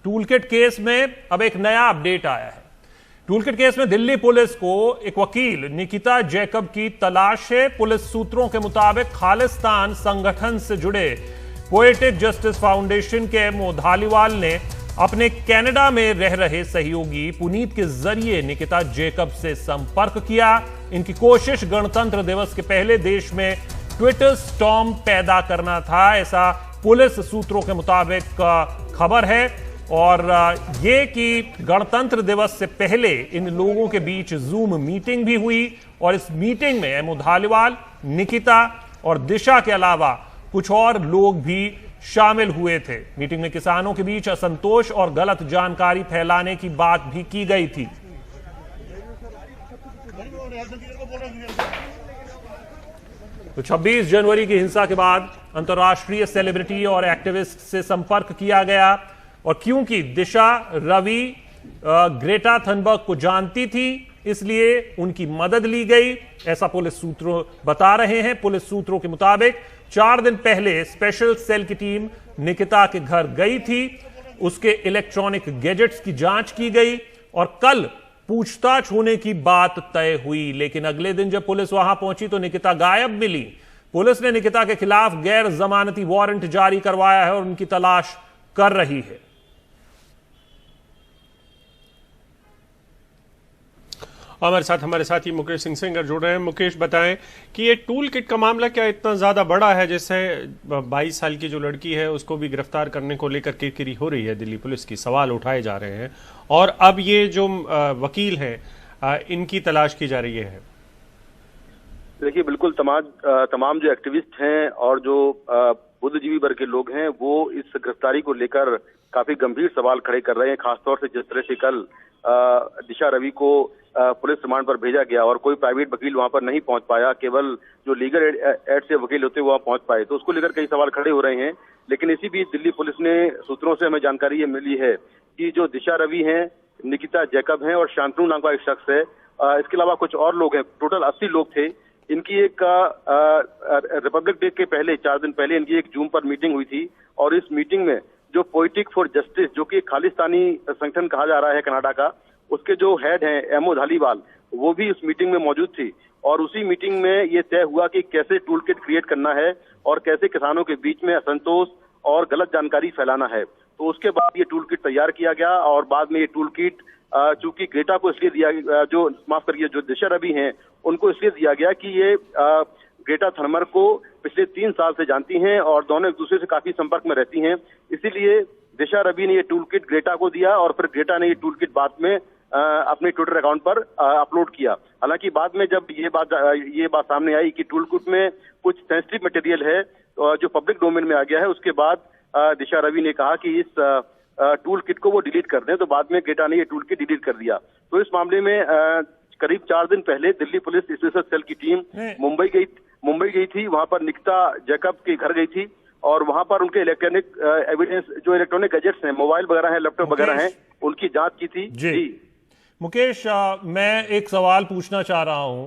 Toolkit case में अब एक नया अपडेट आया है। टूलकिट केस में दिल्ली पुलिस को एक वकील निकिता जैकब की तलाश है। पुलिस सूत्रों के मुताबिक खालिस्तान संगठन से जुड़े पोएटिक जस्टिस फाउंडेशन के एमओ धालीवाल ने अपने कनाडा में रह रहे सहयोगी पुनीत के जरिए निकिता जैकब से संपर्क किया। इनकी कोशिश गणतंत्र दिवस के पहले देश में ट्विटर स्टॉर्म पैदा करना था, ऐसा पुलिस सूत्रों के मुताबिक खबर है। और ये कि गणतंत्र दिवस से पहले इन लोगों के बीच जूम मीटिंग भी हुई और इस मीटिंग में एमओ धालीवाल, निकिता और दिशा के अलावा कुछ और लोग भी शामिल हुए थे। मीटिंग में किसानों के बीच असंतोष और गलत जानकारी फैलाने की बात भी की गई थी। तो 26 जनवरी की हिंसा के बाद अंतर्राष्ट्रीय सेलिब्रिटी और एक्टिविस्ट से संपर्क किया गया और क्योंकि दिशा रवि ग्रेटा थनबर्ग को जानती थी इसलिए उनकी मदद ली गई, ऐसा पुलिस सूत्र बता रहे हैं। पुलिस सूत्रों के मुताबिक 4 दिन पहले स्पेशल सेल की टीम निकिता के घर गई थी, उसके इलेक्ट्रॉनिक गैजेट्स की जांच की गई और कल पूछताछ होने की बात तय हुई। लेकिन अगले दिन जब पुलिस वहां पहुंची तो निकिता गायब मिली। पुलिस ने निकिता के खिलाफ गैर जमानती वारंट जारी करवाया है और उनकी तलाश कर रही है। हमारे साथी मुकेश सिंह सेंगर जुड़ रहे हैं। मुकेश, बताएं कि ये टूल किट का मामला क्या इतना ज्यादा बड़ा है जिससे 22 साल की जो लड़की है उसको भी गिरफ्तार करने को लेकर किरकिरी हो रही है दिल्ली पुलिस की, सवाल उठाए जा रहे हैं और अब ये जो वकील हैं इनकी तलाश की जा रही है। देखिए, बिल्कुल तमाम जो एक्टिविस्ट हैं और जो बुद्धिजीवी वर्ग के लोग हैं वो इस गिरफ्तारी को लेकर काफी गंभीर सवाल खड़े कर रहे हैं। खासतौर से जिस तरह से कल दिशा रवि को पुलिस रिमांड पर भेजा गया और कोई प्राइवेट वकील वहां पर नहीं पहुंच पाया, केवल जो लीगल एड से वकील होते वहां पहुंच पाए, तो उसको लेकर कई सवाल खड़े हो रहे हैं। लेकिन इसी बीच दिल्ली पुलिस ने सूत्रों से हमें जानकारी ये मिली है कि जो दिशा रवि हैं, निकिता जैकब हैं और शांतनु नाम का एक शख्स है, इसके अलावा कुछ और लोग हैं, टोटल 80 लोग थे। इनकी एक रिपब्लिक डे के पहले 4 दिन पहले इनकी एक जूम पर मीटिंग हुई थी और इस मीटिंग में जो पोएटिक फॉर जस्टिस, जो कि खालिस्तानी संगठन कहा जा रहा है कनाडा का, उसके जो हेड हैं एमओ धालीवाल, वो भी उस मीटिंग में मौजूद थी और उसी मीटिंग में ये तय हुआ कि कैसे टूल किट क्रिएट करना है और कैसे किसानों के बीच में असंतोष और गलत जानकारी फैलाना है। तो उसके बाद ये टूल किट तैयार किया गया और बाद में ये टूल किट चूंकि ग्रेटा को इसलिए दिया, जो दिशा रवि हैं उनको इसलिए दिया गया कि ये ग्रेटा थनबर्ग को पिछले 3 साल से जानती हैं और दोनों एक दूसरे से काफी संपर्क में रहती हैं। इसीलिए दिशा रवि ने ये टूल किट ग्रेटा को दिया और फिर ग्रेटा ने ये टूल किट बाद में अपने ट्विटर अकाउंट पर अपलोड किया। हालांकि बाद में जब ये बात सामने आई कि टूल किट में कुछ सेंसिटिव मटेरियल है जो पब्लिक डोमेन में आ गया है, उसके बाद दिशा रवि ने कहा कि इस टूल किट को वो डिलीट कर दें, तो बाद में ग्रेटा ने ये टूल किट डिलीट कर दिया। तो इस मामले में करीब 4 दिन पहले दिल्ली पुलिस स्पेशल सेल की टीम मुंबई गई थी। वहां पर निकिता जैकब के घर गई थी और वहां पर उनके इलेक्ट्रॉनिक एविडेंस, जो इलेक्ट्रॉनिक गैजेट्स हैं, मोबाइल वगैरह हैं, लैपटॉप वगैरह हैं, उनकी जांच की थी। जी मुकेश, मैं एक सवाल पूछना चाह रहा हूं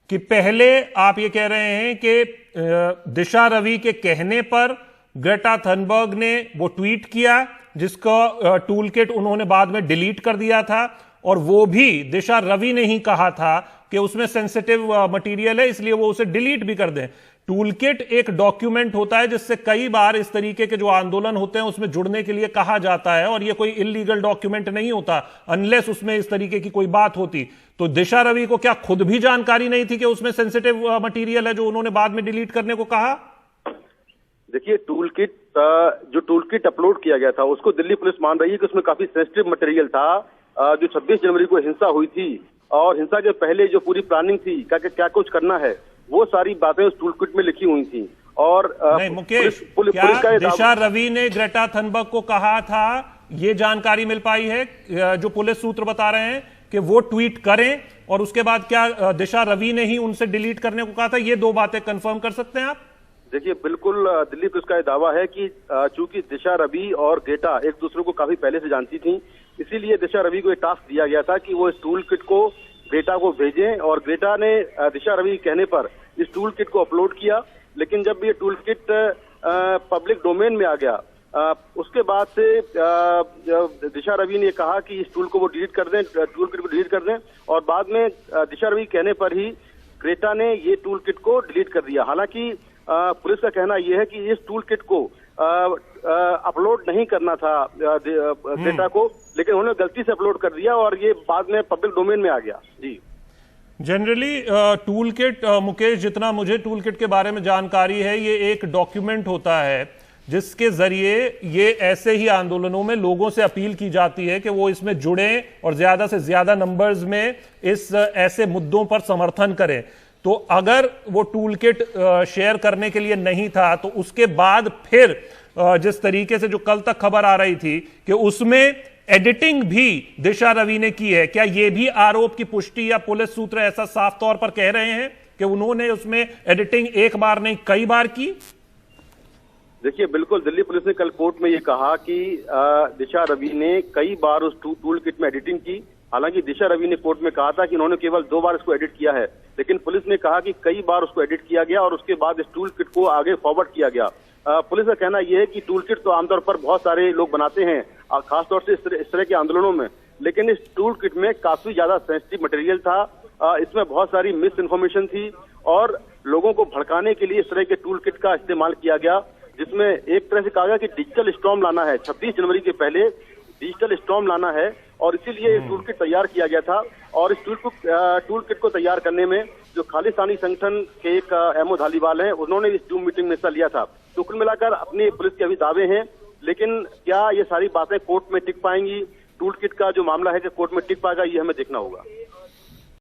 कि पहले आप ये कह रहे हैं कि दिशा रवि के कहने पर ग्रेटा थनबर्ग ने वो ट्वीट किया जिसका टूल किट उन्होंने बाद में डिलीट कर दिया था और वो भी दिशा रवि ने ही कहा था कि उसमें सेंसिटिव मटेरियल है इसलिए वो उसे डिलीट भी कर दें। टूल किट एक डॉक्यूमेंट होता है जिससे कई बार इस तरीके के जो आंदोलन होते हैं उसमें जुड़ने के लिए कहा जाता है और ये कोई इलीगल डॉक्यूमेंट नहीं होता अनलेस उसमें इस तरीके की कोई बात होती। तो दिशा रवि को क्या खुद भी जानकारी नहीं थी कि उसमें सेंसिटिव मटेरियल है जो उन्होंने बाद में डिलीट करने को कहा? देखिए, जो टूल किट अपलोड किया गया था उसको दिल्ली पुलिस मान रही है कि उसमें काफी सेंसिटिव मटेरियल था। जो 26 जनवरी को हिंसा हुई थी और हिंसा के पहले जो पूरी प्लानिंग थी क्या कुछ करना है, वो सारी बातें उस टूल किट में लिखी हुई थी। और नहीं मुकेश, क्या दिशा रवि ने ग्रेटा थनबर्ग को कहा था, ये जानकारी मिल पाई है जो पुलिस सूत्र बता रहे हैं कि वो ट्वीट करें और उसके बाद क्या दिशा रवि ने ही उनसे डिलीट करने को कहा था? ये 2 बातें कंफर्म कर सकते हैं आप? देखिए, बिल्कुल दिल्ली पुलिस का दावा है कि चूंकि दिशा रवि और ग्रेटा एक दूसरे को काफी पहले से जानती थी, इसीलिए दिशा रवि को एक टास्क दिया गया था कि वो इस टूल किट को ग्रेटा को भेजें और ग्रेटा ने दिशा रवि के कहने पर इस टूल किट को अपलोड किया। लेकिन जब ये टूल किट पब्लिक डोमेन में आ गया उसके बाद से दिशा रवि ने कहा कि इस टूल को वो डिलीट कर दें, टूल किट को डिलीट कर दें, और बाद में दिशा रवि कहने पर ही क्रेटा ने ये टूल किट को डिलीट कर दिया। हालांकि पुलिस का कहना यह है कि इस टूल किट को अपलोड नहीं करना था क्रेटा को, लेकिन उन्होंने गलती से अपलोड कर दिया और ये बाद में पब्लिक डोमेन में आ गया। जी, जनरली टूल किट, मुकेश, जितना मुझे टूल किट के बारे में जानकारी है, ये एक डॉक्यूमेंट होता है जिसके जरिए ये ऐसे ही आंदोलनों में लोगों से अपील की जाती है कि वो इसमें जुड़ें और ज्यादा से ज्यादा नंबर्स में इस ऐसे मुद्दों पर समर्थन करें। तो अगर वो टूल किट शेयर करने के लिए नहीं था, तो उसके बाद फिर जिस तरीके से जो कल तक खबर आ रही थी कि उसमें एडिटिंग भी दिशा रवि ने की है, क्या ये भी आरोप की पुष्टि या पुलिस सूत्र ऐसा साफ तौर पर कह रहे हैं कि उन्होंने उसमें एडिटिंग एक बार नहीं कई बार की? देखिए, बिल्कुल दिल्ली पुलिस ने कल कोर्ट में ये कहा कि दिशा रवि ने कई बार उस टूल किट में एडिटिंग की। हालांकि दिशा रवि ने कोर्ट में कहा था कि उन्होंने केवल 2 बार इसको एडिट किया है, लेकिन पुलिस ने कहा कि कई बार उसको एडिट किया गया और उसके बाद इस टूल किट को आगे फॉरवर्ड किया गया। पुलिस का कहना यह है कि टूल किट तो आमतौर पर बहुत सारे लोग बनाते हैं, खासतौर से इस तरह के आंदोलनों में, लेकिन इस टूल किट में काफी ज्यादा सेंसिटिव मटेरियल था, इसमें बहुत सारी मिस इन्फॉर्मेशन थी और लोगों को भड़काने के लिए इस तरह के टूल किट का इस्तेमाल किया गया, जिसमें एक तरह से कहा गया कि डिजिटल स्टॉर्म लाना है, 26 जनवरी के पहले डिजिटल स्टॉर्म लाना है, और इसीलिए टूल किट तैयार किया गया था। और इस टूल किट को तैयार करने में जो खालिस्तानी संगठन के एक एमओ धालीवाल हैं, उन्होंने इस जूम मीटिंग में हिस्सा लिया था। तो कुल मिलाकर अपनी पुलिस के अभी दावे हैं, लेकिन क्या ये सारी बातें कोर्ट में टिक पाएंगी? टूल किट का जो मामला है कि कोर्ट में टिक पाएगा, ये हमें देखना होगा।